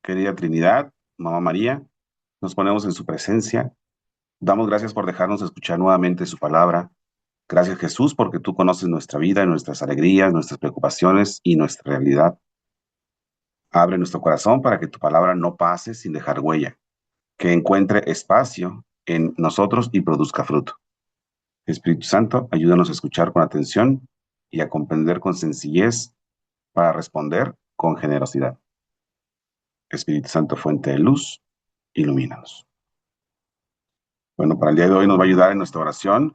Querida Trinidad, Mamá María, nos ponemos en su presencia. Damos gracias por dejarnos escuchar nuevamente su palabra. Gracias, Jesús, porque tú conoces nuestra vida, nuestras alegrías, nuestras preocupaciones y nuestra realidad. Abre nuestro corazón para que tu palabra no pase sin dejar huella, que encuentre espacio en nosotros y produzca fruto. Espíritu Santo, ayúdanos a escuchar con atención y a comprender con sencillez para responder con generosidad. Espíritu Santo, fuente de luz, ilumínanos. Bueno, para el día de hoy nos va a ayudar en nuestra oración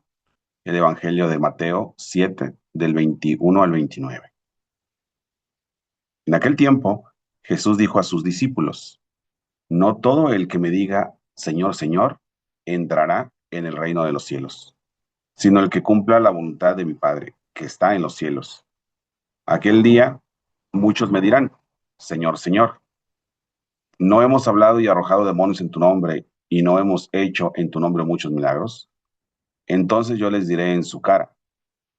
el Evangelio de Mateo 7, del 21 al 29. En aquel tiempo, Jesús dijo a sus discípulos, no todo el que me diga, Señor, Señor, entrará en el reino de los cielos, sino el que cumpla la voluntad de mi Padre, que está en los cielos. Aquel día, muchos me dirán, Señor, Señor, ¿no hemos hablado y arrojado demonios en tu nombre y no hemos hecho en tu nombre muchos milagros? Entonces yo les diré en su cara,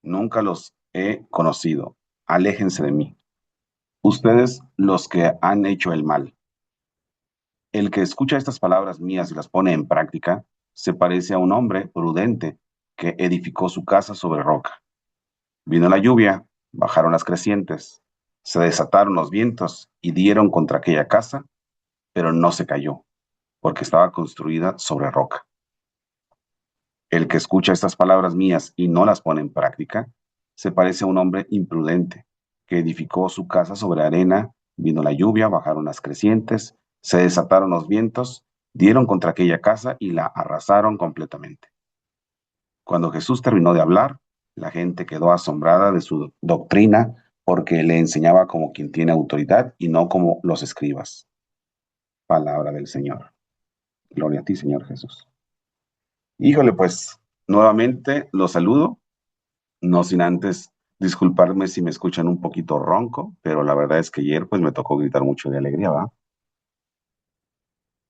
nunca los he conocido. Aléjense de mí. Ustedes los que han hecho el mal. El que escucha estas palabras mías y las pone en práctica, se parece a un hombre prudente que edificó su casa sobre roca. Vino la lluvia, bajaron las crecientes, se desataron los vientos y dieron contra aquella casa, pero no se cayó, porque estaba construida sobre roca. El que escucha estas palabras mías y no las pone en práctica, se parece a un hombre imprudente que edificó su casa sobre arena, vino la lluvia, bajaron las crecientes, se desataron los vientos, dieron contra aquella casa y la arrasaron completamente. Cuando Jesús terminó de hablar, la gente quedó asombrada de su doctrina porque le enseñaba como quien tiene autoridad y no como los escribas. Palabra del Señor. Gloria a ti, Señor Jesús. Híjole, pues nuevamente los saludo. No sin antes disculparme si me escuchan un poquito ronco, pero la verdad es que ayer pues me tocó gritar mucho de alegría, ¿va?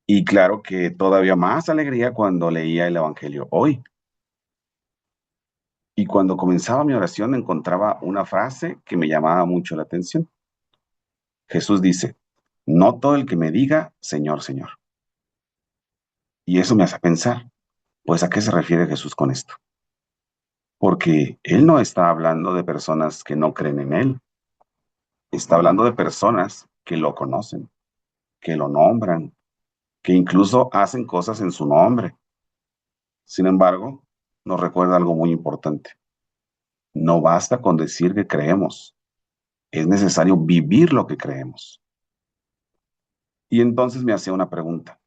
Y claro que todavía más alegría cuando leía el Evangelio hoy. Y cuando comenzaba mi oración encontraba una frase que me llamaba mucho la atención. Jesús dice, no todo el que me diga, Señor, Señor. Y eso me hace pensar, pues ¿a qué se refiere Jesús con esto? Porque Él no está hablando de personas que no creen en Él, está hablando de personas que lo conocen, que lo nombran, que incluso hacen cosas en su nombre. Sin embargo, nos recuerda algo muy importante. No basta con decir que creemos, es necesario vivir lo que creemos. Y entonces me hacía una pregunta.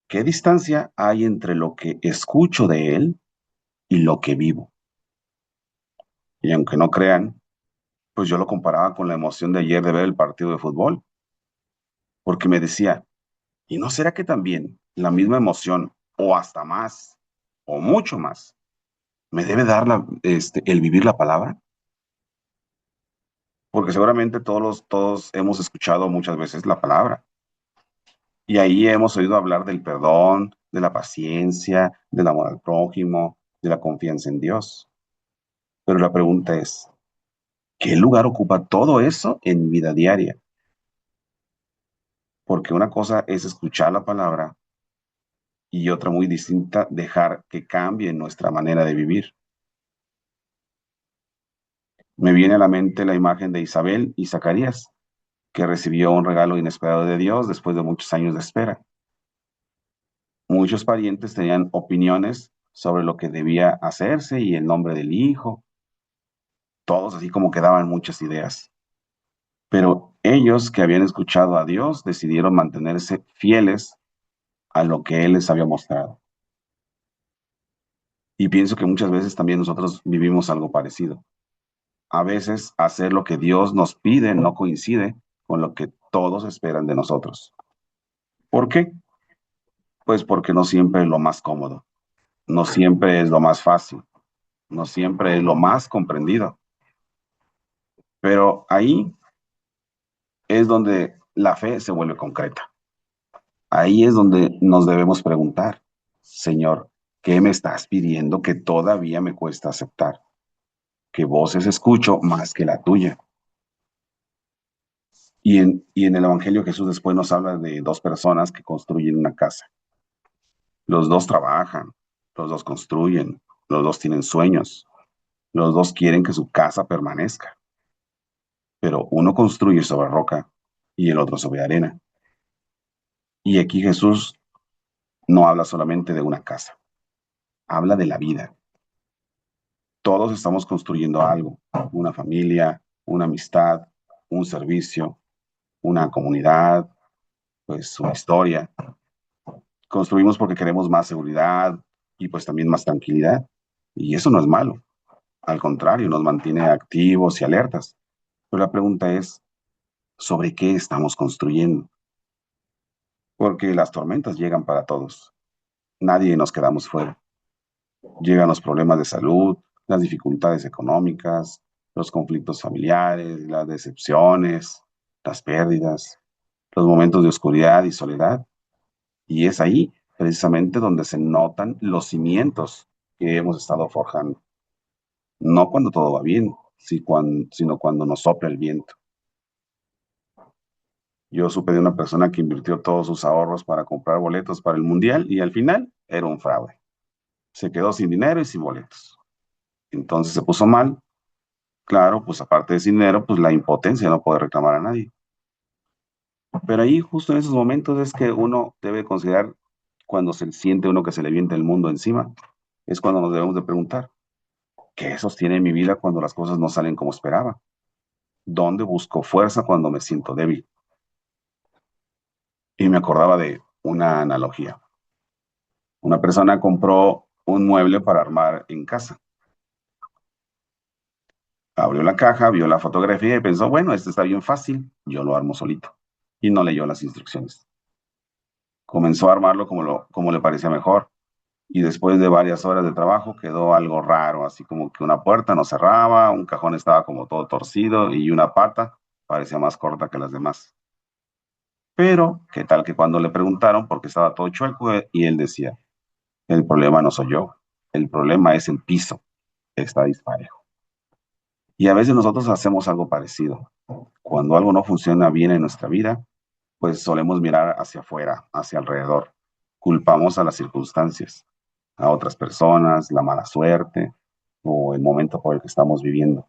¿Qué distancia hay entre lo que escucho de él y lo que vivo? Y aunque no crean, pues yo lo comparaba con la emoción de ayer de ver el partido de fútbol, porque me decía, ¿y no será que también la misma emoción, o hasta más, o mucho más, me debe dar el vivir la palabra? Porque seguramente todos hemos escuchado muchas veces la palabra y ahí hemos oído hablar del perdón, de la paciencia, del amor al prójimo, de la confianza en Dios. Pero la pregunta es, ¿qué lugar ocupa todo eso en mi vida diaria? Porque una cosa es escuchar la palabra y otra muy distinta, dejar que cambie nuestra manera de vivir. Me viene a la mente la imagen de Isabel y Zacarías, que recibió un regalo inesperado de Dios después de muchos años de espera. Muchos parientes tenían opiniones sobre lo que debía hacerse y el nombre del hijo. Todos así como que daban muchas ideas. Pero ellos que habían escuchado a Dios decidieron mantenerse fieles a lo que Él les había mostrado. Y pienso que muchas veces también nosotros vivimos algo parecido. A veces hacer lo que Dios nos pide no coincide con lo que todos esperan de nosotros. ¿Por qué? Pues porque no siempre es lo más cómodo, no siempre es lo más fácil, no siempre es lo más comprendido. Pero ahí es donde la fe se vuelve concreta. Ahí es donde nos debemos preguntar, Señor, ¿qué me estás pidiendo que todavía me cuesta aceptar? ¿Qué voces escucho más que la tuya? Y en el Evangelio Jesús después nos habla de dos personas que construyen una casa. Los dos trabajan, los dos construyen, los dos tienen sueños, los dos quieren que su casa permanezca, pero uno construye sobre roca y el otro sobre arena. Y aquí Jesús no habla solamente de una casa, habla de la vida. Todos estamos construyendo algo, una familia, una amistad, un servicio, una comunidad, pues una historia. Construimos porque queremos más seguridad y pues también más tranquilidad. Y eso no es malo. Al contrario, nos mantiene activos y alertas. Pero la pregunta es, ¿sobre qué estamos construyendo? Porque las tormentas llegan para todos. Nadie nos quedamos fuera. Llegan los problemas de salud, las dificultades económicas, los conflictos familiares, las decepciones, las pérdidas, los momentos de oscuridad y soledad. Y es ahí precisamente donde se notan los cimientos que hemos estado forjando. No cuando todo va bien, sino cuando nos sopla el viento. Yo supe de una persona que invirtió todos sus ahorros para comprar boletos para el mundial y al final era un fraude. Se quedó sin dinero y sin boletos. Entonces se puso mal. Claro, pues aparte de sin dinero, pues la impotencia, no poder reclamar a nadie. Pero ahí justo en esos momentos es que uno debe considerar cuando se siente uno que se le vienta el mundo encima. Es cuando nos debemos de preguntar, ¿qué sostiene mi vida cuando las cosas no salen como esperaba? ¿Dónde busco fuerza cuando me siento débil? Y me acordaba de una analogía. Una persona compró un mueble para armar en casa. Abrió la caja, vio la fotografía y pensó, bueno, este está bien fácil, yo lo armo solito. Y no leyó las instrucciones. Comenzó a armarlo como le parecía mejor. Y después de varias horas de trabajo quedó algo raro, así como que una puerta no cerraba, un cajón estaba como todo torcido y una pata parecía más corta que las demás. Pero, ¿qué tal que cuando le preguntaron por qué estaba todo chueco y él decía, el problema no soy yo, el problema es el piso, está disparejo. Y a veces nosotros hacemos algo parecido. Cuando algo no funciona bien en nuestra vida, pues solemos mirar hacia afuera, hacia alrededor. Culpamos a las circunstancias, a otras personas, la mala suerte o el momento por el que estamos viviendo.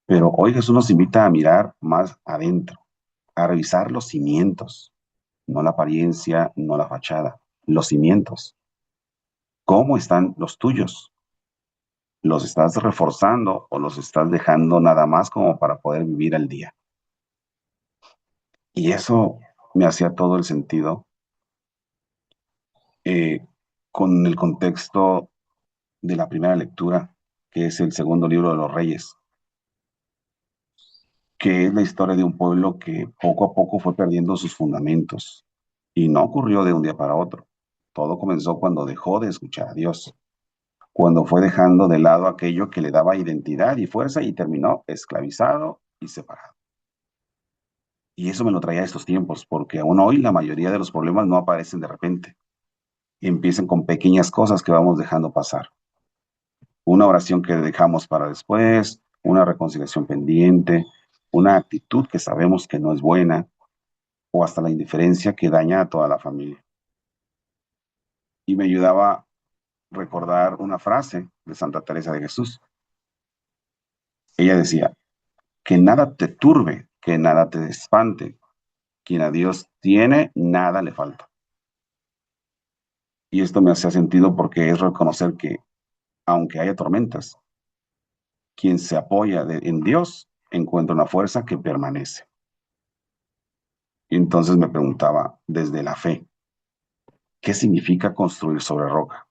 Pero hoy Jesús nos invita a mirar más adentro, a revisar los cimientos, no la apariencia, no la fachada, los cimientos. ¿Cómo están los tuyos? ¿Los estás reforzando o los estás dejando nada más como para poder vivir al día? Y eso me hacía todo el sentido eh, con el contexto de la primera lectura, que es el segundo libro de los Reyes, que es la historia de un pueblo que poco a poco fue perdiendo sus fundamentos. Y no ocurrió de un día para otro. Todo comenzó cuando dejó de escuchar a Dios, cuando fue dejando de lado aquello que le daba identidad y fuerza y terminó esclavizado y separado. Y eso me lo traía a estos tiempos, porque aún hoy la mayoría de los problemas no aparecen de repente. Empiezan con pequeñas cosas que vamos dejando pasar. Una oración que dejamos para después, una reconciliación pendiente, una actitud que sabemos que no es buena, o hasta la indiferencia que daña a toda la familia. Y me ayudaba a recordar una frase de Santa Teresa de Jesús. Ella decía, que nada te turbe, que nada te espante. Quien a Dios tiene, nada le falta. Y esto me hace sentido porque es reconocer que, aunque haya tormentas, quien se apoya en Dios encuentra una fuerza que permanece. Y entonces me preguntaba, desde la fe, ¿qué significa construir sobre roca?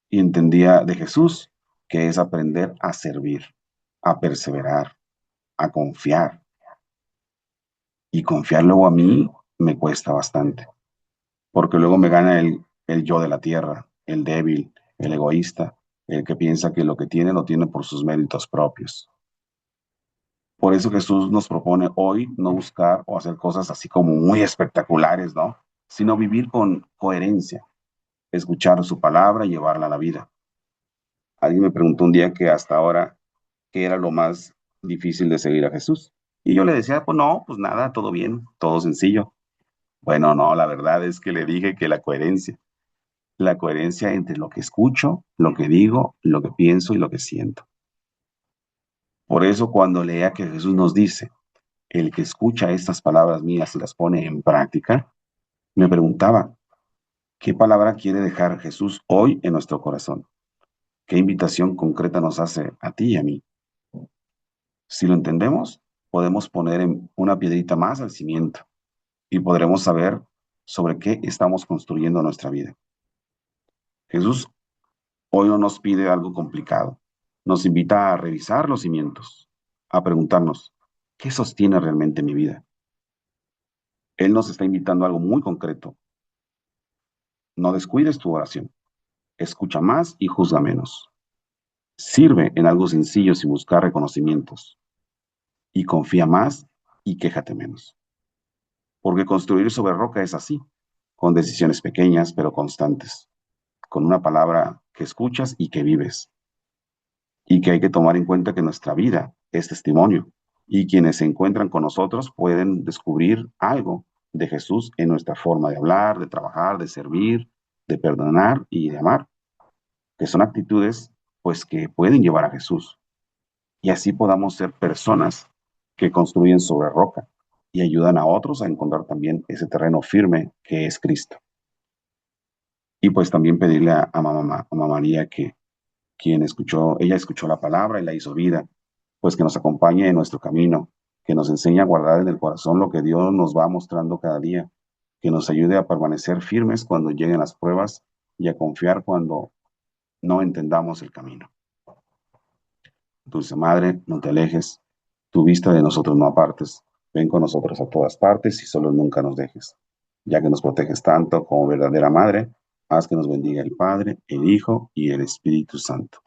Y entendía de Jesús que es aprender a servir, a perseverar, a confiar. Y confiar luego a mí me cuesta bastante, porque luego me gana el yo de la tierra, el débil, el egoísta, el que piensa que lo que tiene lo tiene por sus méritos propios. Por eso Jesús nos propone hoy no buscar o hacer cosas así como muy espectaculares, ¿no? Sino vivir con coherencia, escuchar su palabra y llevarla a la vida. Alguien me preguntó un día que hasta ahora, ¿qué era lo más difícil de seguir a Jesús? Y yo le decía, pues no, pues nada, todo bien, todo sencillo. Bueno, no, la verdad es que le dije que la coherencia entre lo que escucho, lo que digo, lo que pienso y lo que siento. Por eso cuando leía que Jesús nos dice, el que escucha estas palabras mías y las pone en práctica, me preguntaba, ¿qué palabra quiere dejar Jesús hoy en nuestro corazón? ¿Qué invitación concreta nos hace a ti y a mí? Si lo entendemos, podemos poner en una piedrita más al cimiento y podremos saber sobre qué estamos construyendo nuestra vida. Jesús hoy no nos pide algo complicado, nos invita a revisar los cimientos, a preguntarnos, ¿qué sostiene realmente mi vida? Él nos está invitando a algo muy concreto. No descuides tu oración, escucha más y juzga menos. Sirve en algo sencillo sin buscar reconocimientos y confía más y quéjate menos. Porque construir sobre roca es así, con decisiones pequeñas pero constantes, con una palabra que escuchas y que vives, y que hay que tomar en cuenta que nuestra vida es testimonio, y quienes se encuentran con nosotros pueden descubrir algo de Jesús en nuestra forma de hablar, de trabajar, de servir, de perdonar y de amar, que son actitudes pues que pueden llevar a Jesús, y así podamos ser personas que construyen sobre roca y ayudan a otros a encontrar también ese terreno firme que es Cristo. Y pues también pedirle a Mamá María que quien escuchó, ella escuchó la palabra y la hizo vida, pues que nos acompañe en nuestro camino, que nos enseñe a guardar en el corazón lo que Dios nos va mostrando cada día, que nos ayude a permanecer firmes cuando lleguen las pruebas y a confiar cuando no entendamos el camino. Dulce Madre, no te alejes, tu vista de nosotros no apartes, ven con nosotros a todas partes y solo nunca nos dejes. Ya que nos proteges tanto como verdadera Madre, haz que nos bendiga el Padre, el Hijo y el Espíritu Santo.